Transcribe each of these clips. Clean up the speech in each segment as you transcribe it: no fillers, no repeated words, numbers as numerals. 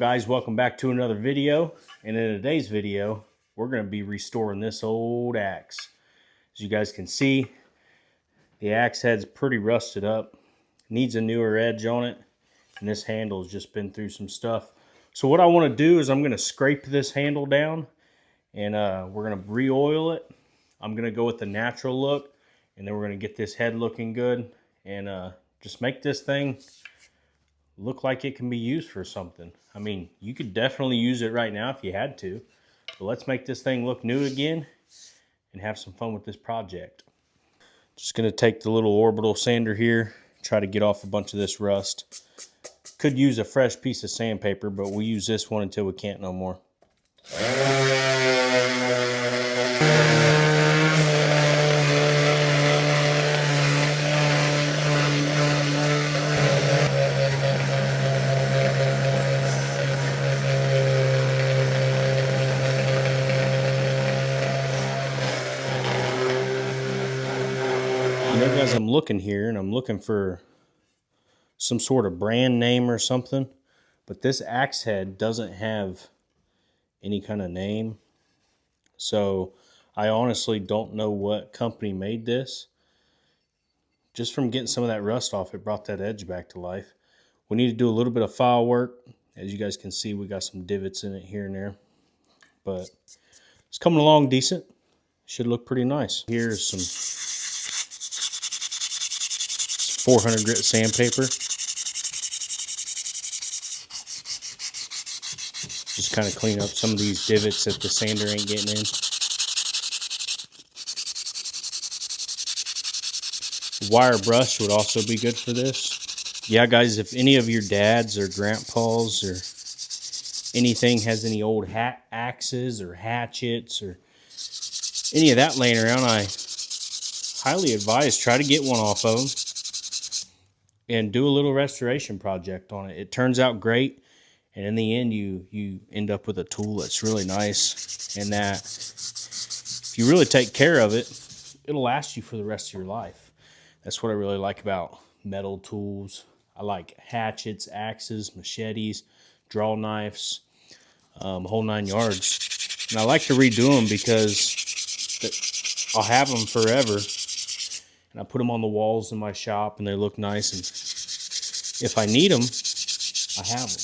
Guys, welcome back to another video, and in today's video we're going to be restoring this old axe. As you guys can see, the axe head's pretty rusted up, needs a newer edge on it, and this handle's just been through some stuff. So what I want to do is I'm going to scrape this handle down, and we're going to re-oil it. I'm going to go with the natural look, and then we're going to get this head looking good, and just make this thing look like it can be used for something. I mean, you could definitely use it right now if you had to, but let's make this thing look new again and have some fun with this project. Just gonna take the little orbital sander here, try to get off a bunch of this rust. Could use a fresh piece of sandpaper, but we'll use this one until we can't no more. As I'm looking here, and I'm looking for some sort of brand name or something, but this axe head doesn't have any kind of name, so I honestly don't know what company made this. Just from getting some of that rust off, it brought that edge back to life. We need to do a little bit of file work. As you guys can see, we got some divots in it here and there, but it's coming along decent. Should look pretty nice. Here's some 400 grit sandpaper. Just kind of clean up some of these divots that the sander ain't getting in. Wire brush would also be good for this. Yeah, guys, if any of your dads or grandpas or anything has any old axes or hatchets or any of that laying around, I highly advise try to get one off of them and do a little restoration project on it. It turns out great, and in the end you end up with a tool that's really nice, and that if you really take care of it, it'll last you for the rest of your life. That's what I really like about metal tools. I like hatchets, axes, machetes, draw knives, whole 9 yards. And I like to redo them because I'll have them forever. And I put them on the walls in my shop, and they look nice. And if I need them, I have them.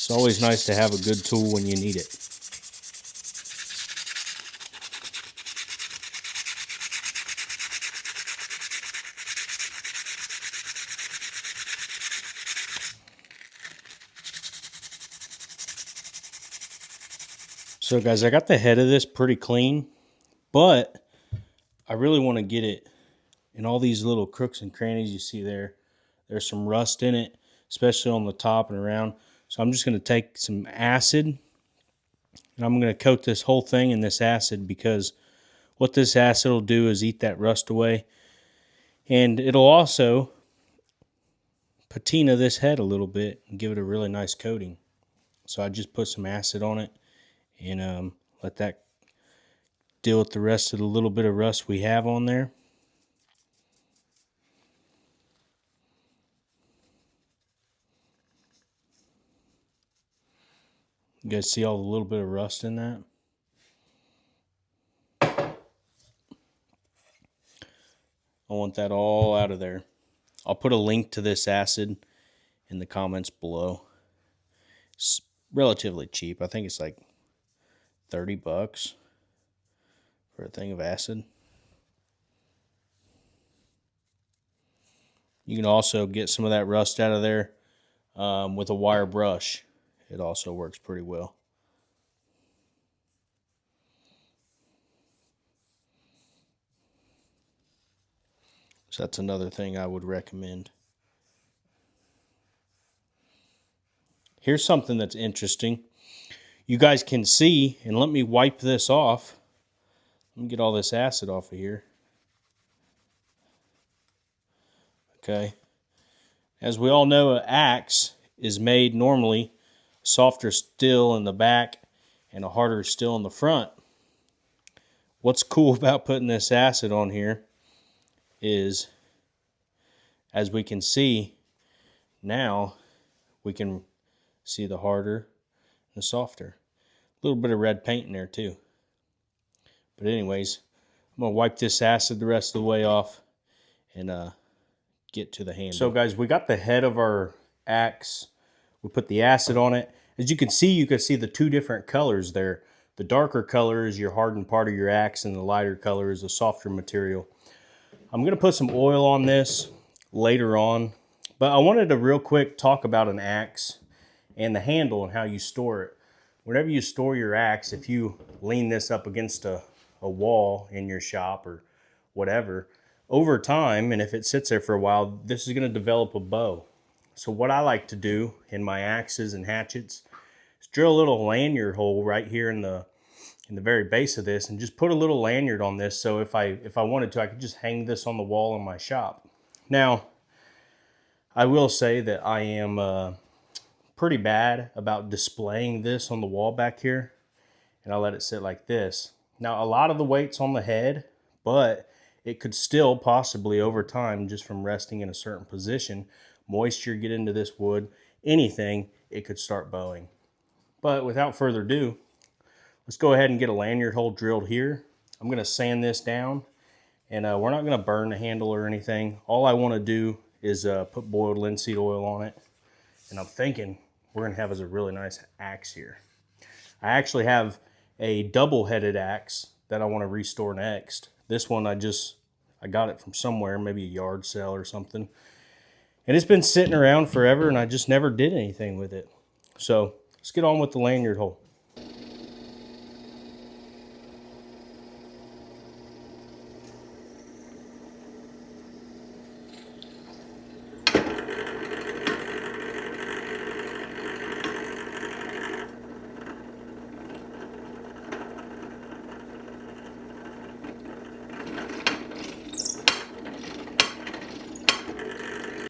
It's always nice to have a good tool when you need it. So guys, I got the head of this pretty clean, but I really want to get it in all these little crooks and crannies you see there. There's some rust in it, especially on the top and around. So I'm just going to take some acid, and I'm going to coat this whole thing in this acid, because what this acid will do is eat that rust away. And it'll also patina this head a little bit and give it a really nice coating. So I just put some acid on it and let that deal with the rest of the little bit of rust we have on there. You guys see all the little bit of rust in that? I want that all out of there. I'll put a link to this acid in the comments below. It's relatively cheap. I think it's like $30 for a thing of acid. You can also get some of that rust out of there with a wire brush. It also works pretty well. So that's another thing I would recommend. Here's something that's interesting. You guys can see, and let me wipe this off. Let me get all this acid off of here. Okay. As we all know, an axe is made normally softer steel in the back and a harder steel in the front. What's cool about putting this acid on here is, as we can see now, we can see the harder and the softer. A little bit of red paint in there too. But anyways, I'm going to wipe this acid the rest of the way off and get to the handle. So guys, we got the head of our axe. We put the acid on it. As you can see the two different colors there. The darker color is your hardened part of your axe, and the lighter color is a softer material. I'm going to put some oil on this later on, but I wanted to real quick talk about an axe and the handle and how you store it. Whenever you store your axe, if you lean this up against a wall in your shop or whatever, over time, and if it sits there for a while, this is going to develop a bow. So what I like to do in my axes and hatchets is drill a little lanyard hole right here in the very base of this, and just put a little lanyard on this, so if I wanted to, I could just hang this on the wall in my shop. Now, I will say that I am pretty bad about displaying this on the wall back here, and I let it sit like this. Now, a lot of the weight's on the head, but it could still possibly, over time, just from resting in a certain position, moisture get into this wood, anything, it could start bowing. But without further ado, let's go ahead and get a lanyard hole drilled here. I'm going to sand this down, and we're not going to burn the handle or anything. All I want to do is put boiled linseed oil on it, and I'm thinking we're going to have a really nice axe here. I actually have a double-headed axe that I want to restore next. This one I got it from somewhere, maybe a yard sale or something. And it's been sitting around forever, and I just never did anything with it. So let's get on with the lanyard hole.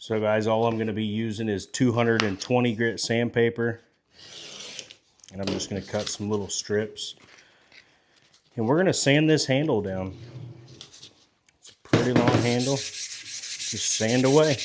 So guys, all I'm going to be using is 220 grit sandpaper, and I'm just going to cut some little strips, and we're going to sand this handle down. It's a pretty long handle. Just sand away.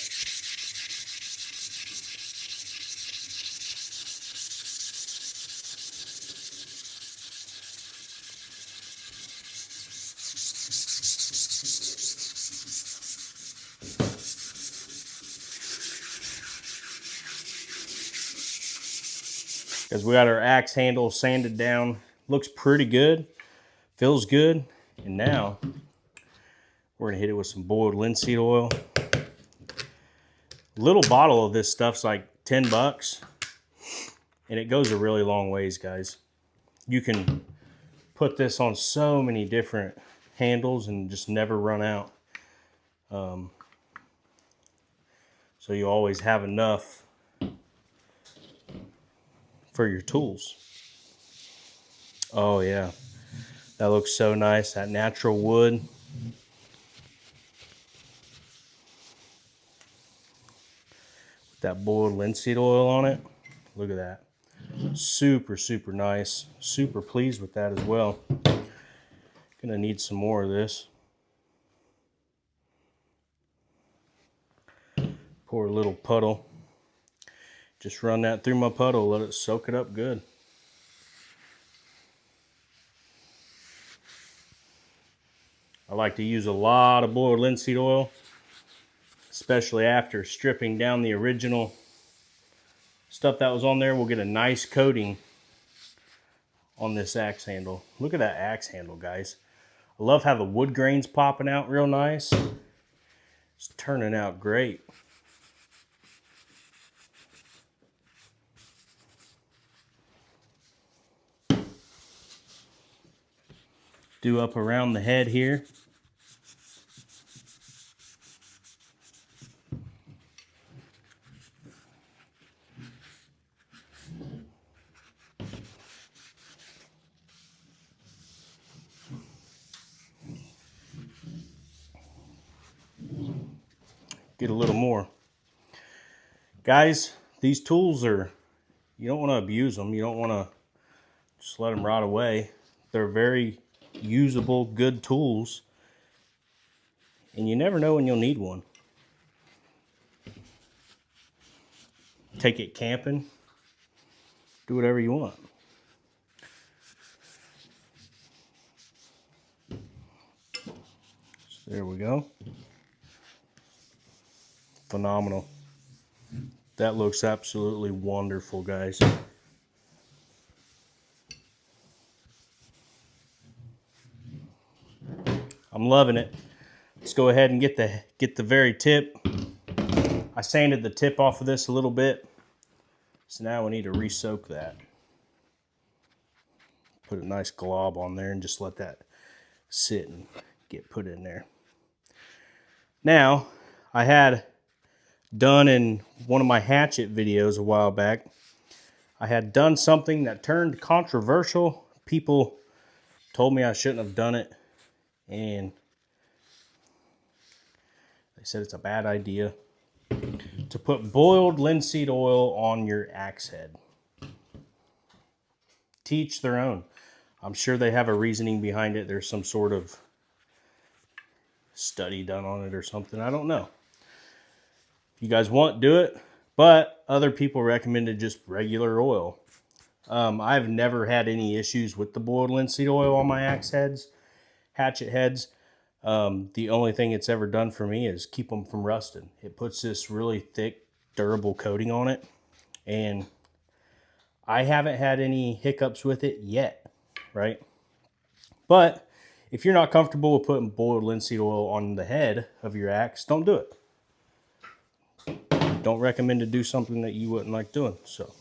Because we got our axe handle sanded down. Looks pretty good, feels good. And now we're gonna hit it with some boiled linseed oil. A little bottle of this stuff's like 10 bucks, and it goes a really long ways, guys. You can put this on so many different handles and just never run out. So you always have enough for your tools. Oh yeah, that looks so nice, that natural wood. With that boiled linseed oil on it. Look at that. Super, super nice. Super pleased with that as well. Gonna need some more of this. Pour a little puddle. Just run that through my puddle, let it soak it up good. I like to use a lot of boiled linseed oil, especially after stripping down the original stuff that was on there. We'll get a nice coating on this axe handle. Look at that axe handle, guys. I love how the wood grain's popping out real nice. It's turning out great. Do up around the head here. Get a little more. Guys, these tools are, you don't want to abuse them. You don't want to just let them rot away. They're very usable, good tools, and you never know when you'll need one. take it camping, do whatever you want. So there we go. Phenomenal. That looks absolutely wonderful, guys. I'm loving it. Let's go ahead and get the very tip. I sanded the tip off of this a little bit. So now we need to re-soak that. Put a nice glob on there and just let that sit and get put in there. Now, I had done in one of my hatchet videos a while back, I had done something that turned controversial. People told me I shouldn't have done it, and they said it's a bad idea to put boiled linseed oil on your axe head. To each their own. I'm sure they have a reasoning behind it. There's some sort of study done on it or something. I don't know. If you guys want, do it. But other people recommended just regular oil. I've never had any issues with the boiled linseed oil on my axe heads, hatchet heads. The only thing it's ever done for me is keep them from rusting. It puts this really thick, durable coating on it. And I haven't had any hiccups with it yet, right? But if you're not comfortable with putting boiled linseed oil on the head of your axe, don't do it. Don't recommend to do something that you wouldn't like doing. So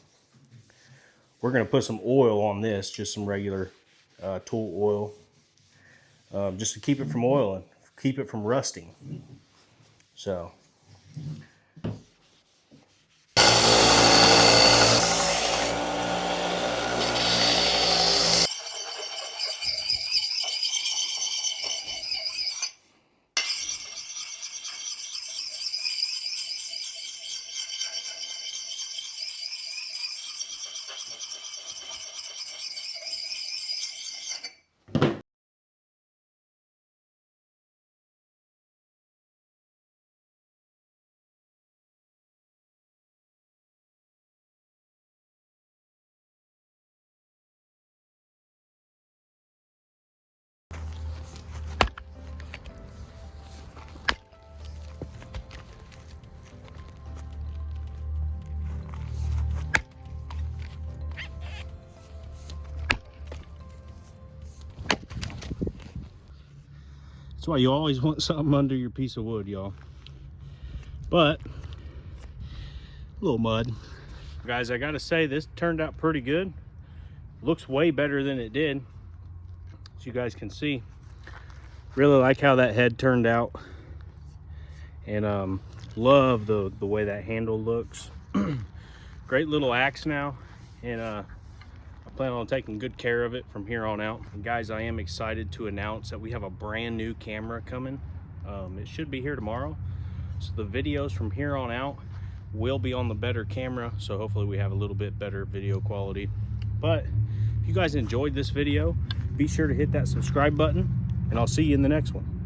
we're going to put some oil on this, just some regular tool oil, just to keep it from oiling, keep it from rusting. So that's why you always want something under your piece of wood, y'all. But a little mud. Guys, I gotta say, this turned out pretty good. Looks way better than it did, as you guys can see. Really like how that head turned out. And love the way that handle looks. Great little axe now. And I plan on taking good care of it from here on out. And guys, I am excited to announce that we have a brand new camera coming. It should be here tomorrow. So the videos from here on out will be on the better camera. So hopefully we have a little bit better video quality. But if you guys enjoyed this video, be sure to hit that subscribe button, and I'll see you in the next one.